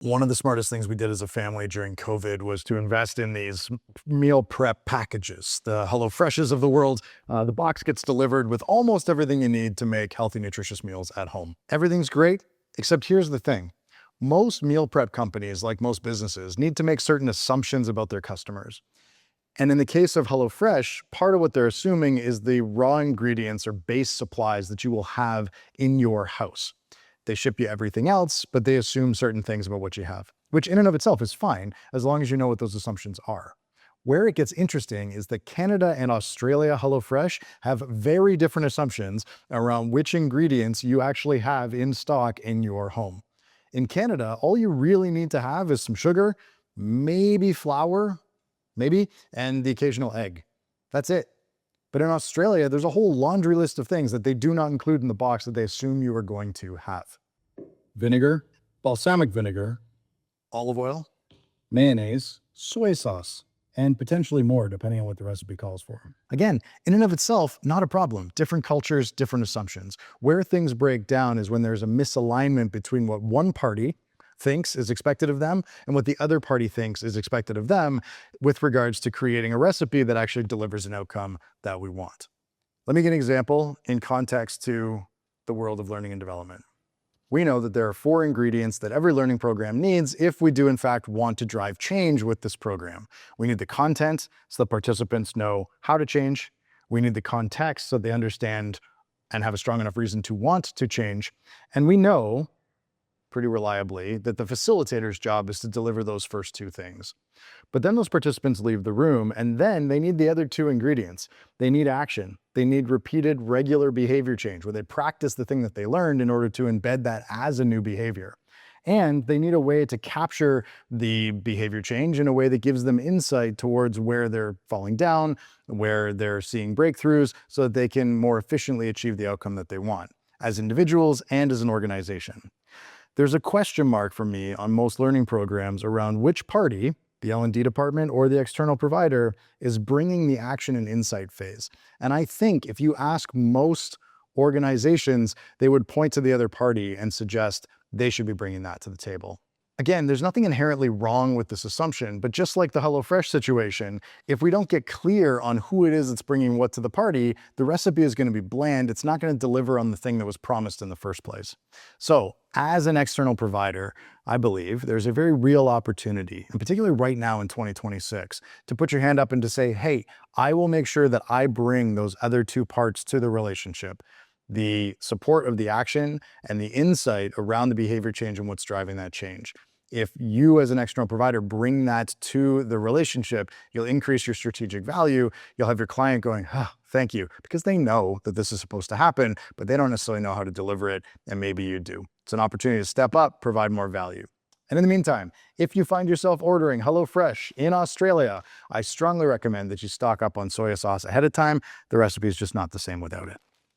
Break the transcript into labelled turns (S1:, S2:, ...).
S1: One of the smartest things we did as a family during COVID was to invest in these meal prep packages, the HelloFreshes of the world. The box gets delivered with almost everything you need to make healthy, nutritious meals at home. Everything's great, except here's the thing. Most meal prep companies, like most businesses, need to make certain assumptions about their customers. And in the case of HelloFresh, part of what they're assuming is the raw ingredients or base supplies that you will have in your house. They ship you everything else, but they assume certain things about what you have, which in and of itself is fine, as long as you know what those assumptions are. Where it gets interesting is that Canada and Australia HelloFresh have very different assumptions around which ingredients you actually have in stock in your home. In Canada, all you really need to have is some sugar, maybe flour, maybe, and the occasional egg. That's it. But in Australia, there's a whole laundry list of things that they do not include in the box that they assume you are going to have. Vinegar, balsamic vinegar, olive oil, mayonnaise, soy sauce, and potentially more depending on what the recipe calls for. Again, in and of itself, not a problem. Different cultures, different assumptions. Where things break down is when there's a misalignment between what one party thinks is expected of them and what the other party thinks is expected of them with regards to creating a recipe that actually delivers an outcome that we want. Let me give an example in context to the world of learning and development. We know that there are 4 ingredients that every learning program needs if we do in fact want to drive change with this program. We need the content so the participants know how to change. We need the context so they understand and have a strong enough reason to want to change. And we know pretty reliably that the facilitator's job is to deliver those first 2 things. But then those participants leave the room and then they need the other 2 ingredients. They need action. They need repeated regular behavior change where they practice the thing that they learned in order to embed that as a new behavior. And they need a way to capture the behavior change in a way that gives them insight towards where they're falling down, where they're seeing breakthroughs, so that they can more efficiently achieve the outcome that they want as individuals and as an organization. There's a question mark for me on most learning programs around which party, the L&D department or the external provider, is bringing the action and insight phase. And I think if you ask most organizations, they would point to the other party and suggest they should be bringing that to the table. Again, there's nothing inherently wrong with this assumption, but just like the HelloFresh situation, if we don't get clear on who it is that's bringing what to the party, the recipe is going to be bland. It's not going to deliver on the thing that was promised in the first place. So, as an external provider, I believe there's a very real opportunity, and particularly right now in 2026, to put your hand up and to say, hey, I will make sure that I bring those other 2 parts to the relationship. The support of the action and the insight around the behavior change and what's driving that change. If you as an external provider bring that to the relationship, you'll increase your strategic value. You'll have your client going, thank you, because they know that this is supposed to happen, but they don't necessarily know how to deliver it, and maybe you do. It's an opportunity to step up, provide more value. And in the meantime, if you find yourself ordering HelloFresh in Australia, I strongly recommend that you stock up on soy sauce ahead of time. The recipe is just not the same without it.